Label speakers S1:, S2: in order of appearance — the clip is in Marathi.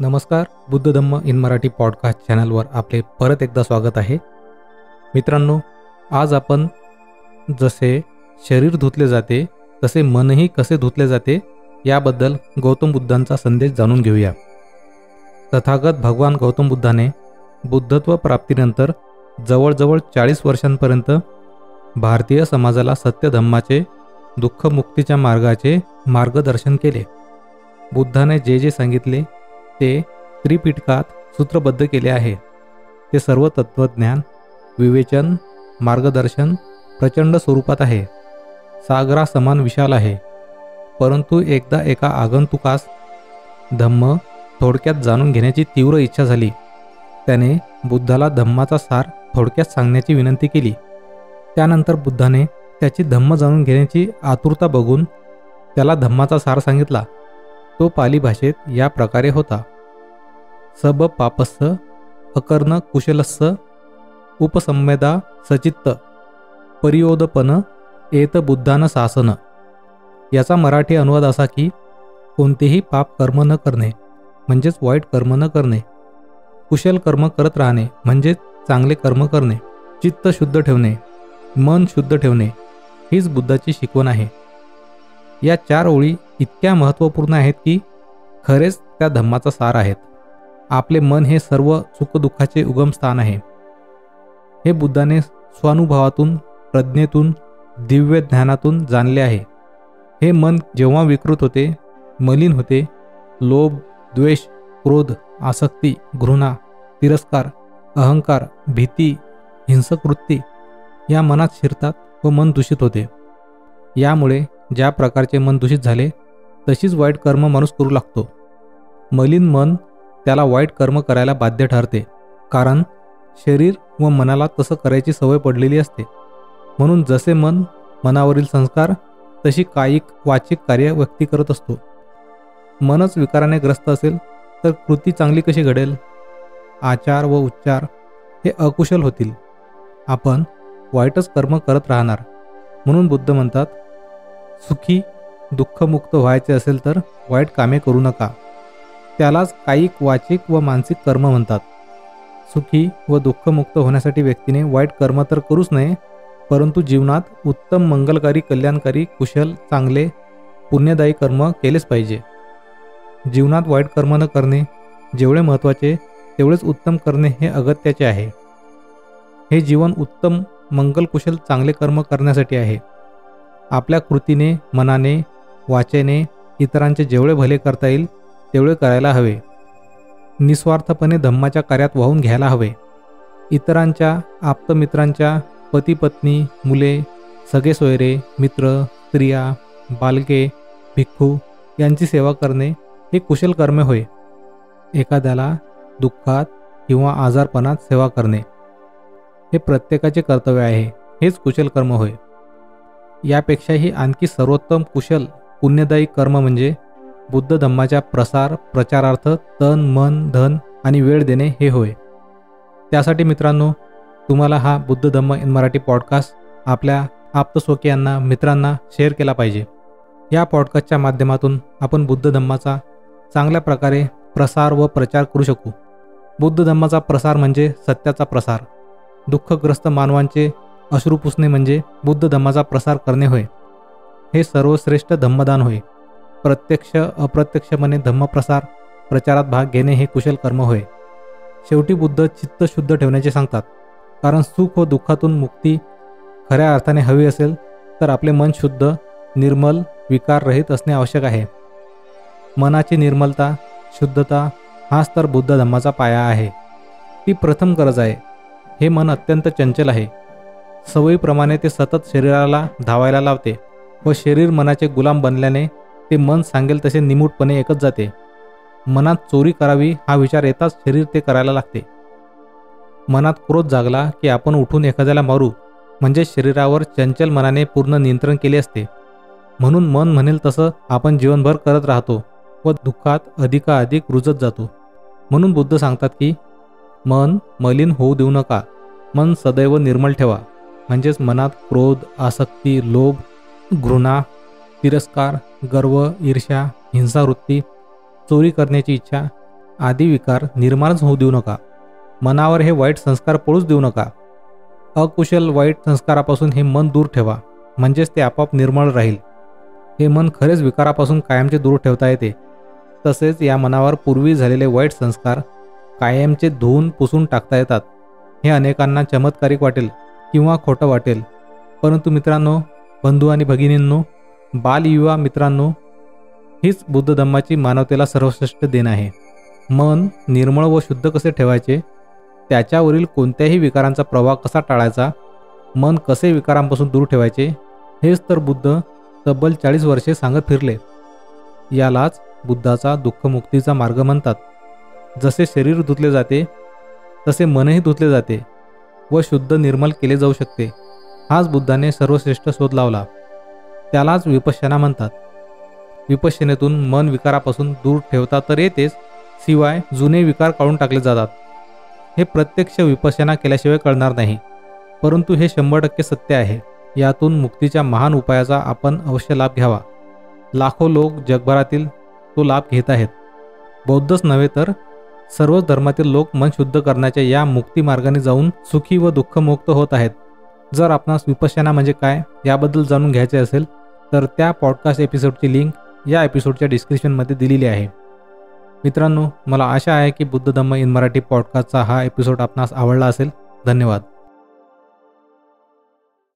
S1: नमस्कार. बुद्ध धम्म इन मराठी पॉडकास्ट चॅनलवर आपले परत एकदा स्वागत आहे. मित्रांनो, आज आपण जसे शरीर धुतले जाते तसे मनही कसे धुतले जाते याबद्दल गौतम बुद्धांचा संदेश जाणून घेऊया. तथागत भगवान गौतम बुद्धाने बुद्धत्व प्राप्तीनंतर जवळजवळ 40 वर्षांपर्यंत भारतीय समाजाला सत्य धम्माचे, दुःखमुक्तीच्या मार्गाचे मार्गदर्शन केले. बुद्धाने जे जे सांगितले ते त्रिपिटकात सूत्रबद्ध केले आहे. ते सर्व तत्वज्ञान, विवेचन, मार्गदर्शन प्रचंड स्वरूपात आहे. सागरासमान विशाल आहे. परंतु एकदा एका आगंतुकास धम्म थोडक्यात जाणून घेण्याची तीव्र इच्छा झाली. त्याने बुद्धाला धम्माचा सार थोडक्यात सांगण्याची विनंती केली. त्यानंतर बुद्धाने त्याची धम्म जाणून घेण्याची आतुरता बघून त्याला धम्माचा सार सांगितला. तो पाली भाषेत या प्रकारे होता: सब पापस्स अकर्ण कुशलस्स उपसंवेदा सचित्त परियोदपन एत बुद्धान शासन. याचा मराठी अनुवाद असा की कोणतेही पाप कर्म न करणे म्हणजेच वाईट कर्म न करणे, कुशल कर्म करत राहणे म्हणजे चांगले कर्म करणे, चित्त शुद्ध ठेवणे, मन शुद्ध ठेवणे हीच बुद्धाची शिकवण आहे. या 4 ओळी इतक्या महत्त्वपूर्ण आहेत की खरेच त्या धम्माचा सार आहेत. आपले मन हे सर्व सुखदुःखाचे उगमस्थान आहे. हे बुद्धाने स्वानुभवातून, प्रज्ञेतून, दिव्य ज्ञानातून जाणले आहे. हे मन जेव्हा विकृत होते, मलिन होते, लोभ, द्वेष, क्रोध, आसक्ती, घृणा, तिरस्कार, अहंकार, भीती, हिंसक वृत्ती या मनात शिरतात व मन दूषित होते. यामुळे ज्या प्रकारचे मन दूषित झाले तशीच वाईट कर्म माणूस करू लागतो. मलिन मन त्याला वाईट कर्म करायला बाध्य ठरते, कारण शरीर व मनाला तसं करायची सवय पडलेली असते. म्हणून जसे मन, मनावरील संस्कार तशी कायिक, वाचिक कार्य व्यक्ती करत असतो. मनच विकाराने ग्रस्त असेल तर कृती चांगली कशी घडेल? आचार व उच्चार हे अकुशल होतील. आपण वाईटच कर्म करत राहणार. म्हणून बुद्ध म्हणतात, सुखी दुःखमुक्त व्हायचे असेल तर वाईट कामे करू नका. त्यालाच कायिक, वाचिक व मानसिक कर्म म्हणतात. सुखी व दुःखमुक्त होण्यासाठी व्यक्तीने वाईट कर्म तर करूच नये, परंतु जीवनात उत्तम, मंगलकारी, कल्याणकारी, कुशल, चांगले, पुण्यदायी कर्म केलेच पाहिजे. जीवनात वाईट कर्म न करणे जेवढे महत्त्वाचे तेवढेच उत्तम करणे हे अगत्याचे आहे. हे जीवन उत्तम, मंगल, कुशल, चांगले कर्म करण्यासाठी आहे. आपल्या कृतीने, मनाने, वाचेने इतरांचे जेवढे भले करता येईल तेवढे करायला हवे. निस्वार्थपणे धम्माच्या कार्यात वाहून घ्यायला हवे. इतरांच्या, आप्तमित्रांच्या, पती पत्नी, मुले, सगळे सोयरे, मित्र, स्त्रिया, बालके, भिक्खू यांची सेवा करणे हे कुशल कर्म होय. एखाद्याला दुःखात किंवा आजारपणात सेवा करणे हे प्रत्येकाचे कर्तव्य आहे. हेच कुशल कर्म होय. यापेक्षाही आणखी सर्वोत्तम, कुशल, पुण्यदायी कर्म म्हणजे बुद्ध धम्माच्या प्रचारार्थ तन, मन, धन आणि वेळ देणे हे होय. त्यासाठी मित्रांनो, तुम्हाला हा बुद्ध धम्म इन मराठी पॉडकास्ट आपल्या आप्तस्वकीयांना, मित्रांना शेअर केला पाहिजे. या पॉडकास्टच्या माध्यमातून आपण बुद्ध धम्माचा चांगल्या प्रकारे प्रसार व प्रचार करू शकू. बुद्ध धम्माचा प्रसार म्हणजे सत्याचा प्रसार. दुःखग्रस्त मानवांचे अश्रू पुसणे म्हणजे बुद्ध धम्माचा प्रसार करणे होय. हे सर्वश्रेष्ठ धम्मदान होय. प्रत्यक्ष, अप्रत्यक्षपणे धम्मप्रसार प्रचारात भाग घेणे हे कुशल कर्म होय. शेवटी बुद्ध चित्त शुद्ध ठेवण्याचे सांगतात, कारण सुख व दुःखातून मुक्ती खऱ्या अर्थाने हवी असेल तर आपले मन शुद्ध, निर्मल, विकाररहित असणे आवश्यक आहे. मनाची निर्मलता, शुद्धता हाच तर बुद्ध धम्माचा पाया आहे. ती प्रथम गरज आहे. हे मन अत्यंत चंचल आहे. सवयीप्रमाणे ते सतत शरीराला धावायला लावते व शरीर मनाचे गुलाम बनल्याने ते मन सांगेल तसे निमूटपणे ऐकत जाते. मनात चोरी करावी हा विचार येताच शरीर ते करायला लागते. मनात क्रोध जागला की आपण उठून एखाद्याला मारू म्हणजे शरीरावर चंचल मनाने पूर्ण नियंत्रण केले असते. म्हणून मन म्हणेल तसं आपण जीवनभर करत राहतो व दुःखात अधिकाधिक रुजत जातो. म्हणून बुद्ध सांगतात की मन मलिन होऊ देऊ नका. मन सदैव निर्मल ठेवा. म्हणजेच मनात क्रोध, आसक्ती, लोभ, घृणा, तिरस्कार, गर्व, ईर्ष्या, हिंसावृत्ती, चोरी करण्याची इच्छा आदी विकार निर्माणच होऊ देऊ नका. मनावर हे वाईट संस्कार पडूच देऊ नका. अकुशल वाईट संस्कारापासून हे मन दूर ठेवा, म्हणजेच ते आपोआप निर्मळ राहील. हे मन खरेच विकारापासून कायमचे दूर ठेवता येते. तसेच या मनावर पूर्वी झालेले वाईट संस्कार कायमचे धुवून पुसून टाकता येतात. हे अनेकांना चमत्कारिक वाटेल किंवा खोटं वाटेल, परंतु मित्रांनो, बंधू आणि भगिनींनो, बालयुवा मित्रांनो, हीच बुद्ध धम्माची मानवतेला सर्वश्रेष्ठ देण आहे. मन निर्मळ व शुद्ध कसे ठेवायचे, त्याच्यावरील कोणत्याही विकारांचा प्रभाव कसा टाळायचा, मन कसे विकारांपासून दूर ठेवायचे, हेच तर बुद्ध तब्बल 40 वर्षे सांगत फिरले. यालाच बुद्धाचा दुःखमुक्तीचा मार्ग म्हणतात. जसे शरीर धुतले जाते तसे मनही धुतले जाते व शुद्ध निर्मल केले जाऊ शकते. हाच बुद्धाने सर्वश्रेष्ठ शोध लावला. त्यालाच विपश्यना म्हणतात. विपश्यनेतून मन विकारापासून दूर ठेवता तर येतेच, शिवाय जुने विकार काढून टाकले जातात. हे प्रत्यक्ष विपश्यना केल्याशिवाय कळणार नाही, परंतु हे 100% सत्य आहे. यातून मुक्तीच्या महान उपायाचा आपण अवश्य लाभ घ्यावा. लाखो लोक जगभरातील तो लाभ घेत आहेत. बौद्धच नव्हे तर सर्वच धर्मातील लोक मन शुद्ध करण्याच्या या मुक्ती मार्गाने जाऊन सुखी व दुःखमुक्त होत आहेत. जर आपणास विपश्यना म्हणजे काय याबद्दल जाणून घ्यायचे असेल तर त्या पॉडकास्ट एपिसोडची लिंक या एपिसोडच्या डिस्क्रिप्शनमध्ये दिलेली आहे. मित्रांनो, मला आशा आहे की बुद्ध धम्म इन मराठी पॉडकास्टचा हा एपिसोड आपणास आवडला असेल. धन्यवाद.